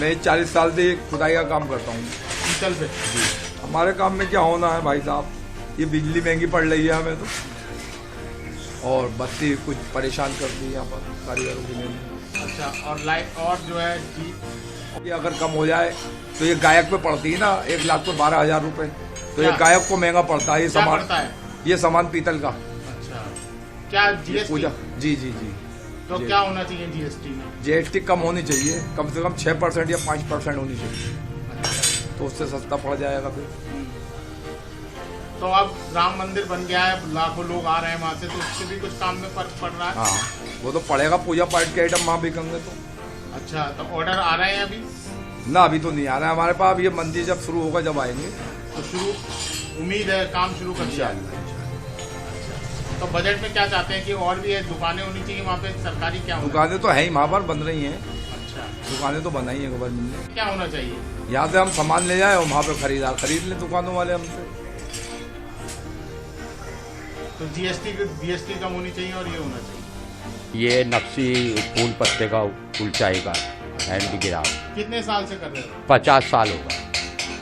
मैं 40 साल से खुदाई का काम करता हूँ पीतल पे। जी। हमारे काम में क्या होना है भाई साहब, ये बिजली महंगी पड़ रही है हमें तो, और बत्ती कुछ परेशान करती है यहाँ पर कारीगरों के लिए। अच्छा, और लाइट और जो है ये अगर कम हो जाए तो ये गायक पे पड़ती है ना, 1 लाख पे 12,000 रुपये, तो ये क्या? गायक को महंगा पड़ता है ये क्या सामान। पड़ता है? ये सामान पीतल का। अच्छा, क्या ये पूजा। जीएसटी? जी जी जी। तो क्या होना चाहिए जीएसटी में? जीएसटी कम होनी चाहिए, कम से कम 6% या 5% होनी चाहिए, तो उससे सस्ता पड़ जाएगा फिर। तो अब राम मंदिर बन गया है, लाखों लोग आ रहे हैं वहाँ से, तो उससे भी कुछ काम में फर्क पड़ रहा है? हाँ, वो तो पड़ेगा, पूजा पाठ के आइटम वहाँ बिकेंगे तो। अच्छा, तो ऑर्डर आ रहे हैं अभी? ना अभी तो नहीं आ रहा है हमारे पास, अब ये मंदिर जब शुरू होगा जब आएंगे तो शुरू, उम्मीद है काम शुरू कर दिया। तो बजट में क्या चाहते हैं कि और भी है दुकानें होनी चाहिए वहाँ पे, सरकारी क्या होना? दुकानें तो है ही वहाँ पर, बन रही हैं। अच्छा, दुकानें तो बनाई है गवर्नमेंट ने। क्या होना चाहिए? यहाँ से हम सामान ले जाए और वहाँ पे खरीदार खरीद लें दुकानों वाले हमसे। तो जीएसटी कम होनी चाहिए और ये होना चाहिए। ये नक्शी फूल पत्ते का उलचाई का हैंडीक्राफ्ट कितने साल से कर रहे हो? 50 साल होगा।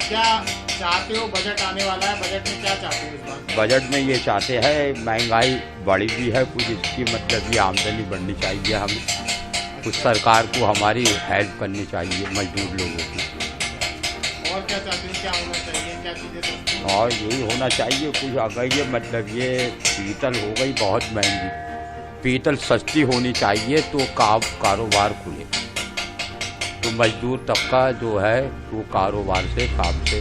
क्या चाहते हो? बजट आने वाला है, बजट में क्या चाहते हो इस बार? बजट में ये चाहते हैं, महंगाई बढ़ी भी है कुछ, इसकी मतलब ये आमदनी बढ़नी चाहिए, हमें कुछ सरकार को हमारी हेल्प करनी चाहिए मजदूर लोगों की। और क्या चाहते हैं, क्या होना चाहिए, क्या चीज़ें सकती हैं? और यही होना चाहिए कुछ, अगर ये मतलब ये पीतल हो गई बहुत महंगी, पीतल सस्ती होनी चाहिए तो कारोबार खुले, तो मजदूर तबका जो है वो कारोबार से, काम से,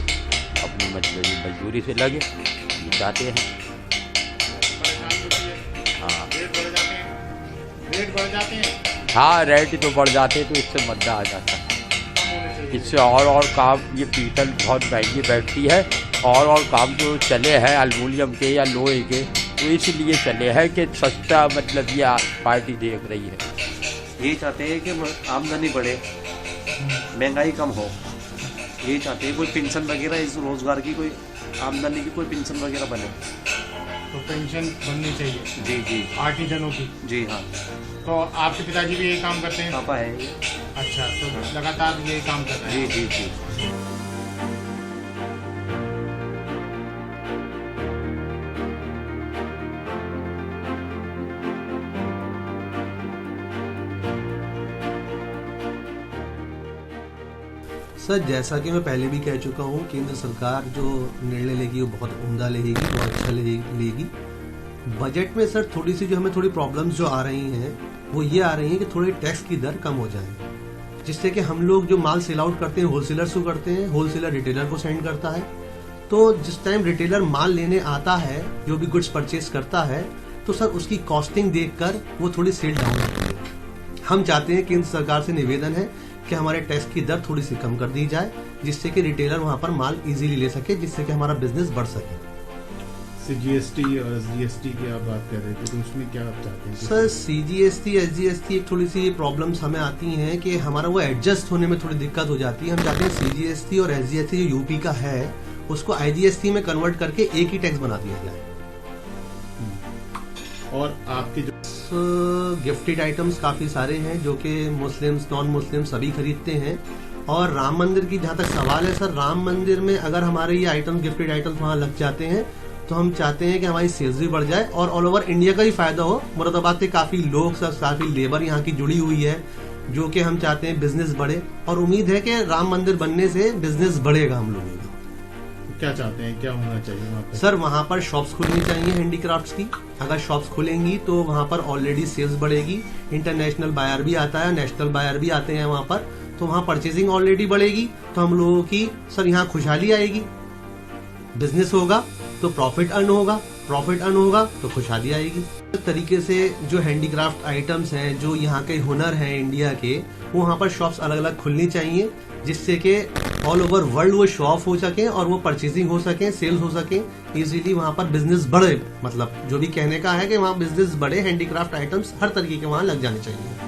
अपनी मजदूरी से लगे, ये चाहते हैं। परेशानी होती है? हाँ रेट बढ़ जाते हैं, रेट बढ़ जाते हैं, हाँ, रेट तो बढ़ जाते तो इससे मुद्दा आ जाता है। कम होने चाहिए। इससे और काम, ये पीतल बहुत महंगी बैठती है, और काम जो चले हैं एल्युमिनियम के या लोहे के, तो इसलिए चले हैं कि सस्ता, मतलब ये पार्टी देख रही है। यही चाहते हैं कि आमदनी बढ़े, महंगाई कम हो, यही चाहते हैं कोई पेंशन वगैरह, इस रोजगार की कोई आमदनी की कोई पेंशन वगैरह बने। तो पेंशन बननी चाहिए जी जी आर्टिजनों की। जी हाँ, तो आपके पिताजी भी यही काम करते हैं? पापा है ये। अच्छा, तो लगातार यही काम कर रहे जी हैं? जी जी। सर, जैसा कि मैं पहले भी कह चुका हूँ, केंद्र सरकार जो निर्णय लेगी वो बहुत उम्दा लेगी, बहुत अच्छा लेगी। बजट में सर थोड़ी सी जो हमें थोड़ी प्रॉब्लम्स जो आ रही हैं वो ये आ रही हैं कि थोड़ी टैक्स की दर कम हो जाए, जिससे कि हम लोग जो माल सेल आउट करते हैं होलसेलर्स को करते हैं, होलसेलर रिटेलर को सेंड करता है, तो जिस टाइम रिटेलर माल लेने आता है, जो भी गुड्स परचेज करता है, तो सर उसकी कॉस्टिंग देखकर वो थोड़ी सेल डाउन होती है। हम चाहते हैं, केंद्र सरकार से निवेदन है कि हमारे टैक्स की दर थोड़ी सी कम कर दी जाए, जिससे कि रिटेलर वहां पर माल इजीली ले सके, जिससे कि हमारा बिजनेस बढ़ सके। जीएसटी और एसजीएसटी की आप बात कर रहे थे, तो उसमें क्या आप चाहते हैं? सर, सीजीएसटी एसजीएसटी एक थोड़ी सी प्रॉब्लम्स हमें आती हैं कि हमारा वो एडजस्ट होने में थोड़ी दिक्कत हो जाती है। हम चाहते हैं सीजीएसटी और एसजीएसटी जो यूपी का है उसको आईजीएसटी में कन्वर्ट करके एक ही टैक्स बना दिया जाए। और आपके जो गिफ्टेड आइटम्स काफी सारे हैं जो कि मुस्लिम्स, नॉन मुस्लिम सभी खरीदते हैं। और राम मंदिर की जहाँ तक सवाल है सर, राम मंदिर में अगर हमारे ये आइटम, गिफ्टेड आइटम्स वहाँ लग जाते हैं तो हम चाहते हैं कि हमारी सेल्स भी बढ़ जाए और ऑल ओवर इंडिया का ही फायदा हो। मुरादाबाद से काफी लोग सर, काफी लेबर यहाँ की जुड़ी हुई है, जो कि हम चाहते हैं बिजनेस बढ़े, और उम्मीद है कि राम मंदिर बनने से बिजनेस बढ़ेगा हम लोगों का। क्या चाहते हैं, क्या होना चाहिए वहाँ पे? सर, वहाँ पर शॉप्स खुलनी चाहिए हैंडीक्राफ्ट्स की। अगर शॉप्स खुलेंगी तो वहाँ पर ऑलरेडी सेल्स बढ़ेगी, इंटरनेशनल बायर भी आता है, नेशनल बायर भी आते हैं वहाँ पर, तो वहाँ परचेजिंग ऑलरेडी बढ़ेगी, तो हम लोगों की सर यहाँ खुशहाली आएगी, बिजनेस होगा तो प्रॉफिट अर्न होगा, प्रॉफिट अर्न होगा तो खुशहाली आएगी। इस तरीके से जो हैंडीक्राफ्ट आइटम्स हैं, जो यहाँ के हुनर हैं इंडिया के, वो वहाँ पर शॉप्स अलग अलग खुलनी चाहिए, जिससे कि ऑल ओवर वर्ल्ड वो शो ऑफ हो सके और वो परचेजिंग हो सके, सेल्स हो सके इजीली, वहाँ पर बिजनेस बढ़े। मतलब जो भी कहने का है कि वहाँ बिजनेस बढ़े, हैंडीक्राफ्ट आइटम्स हर तरीके के वहाँ लग जाने चाहिए।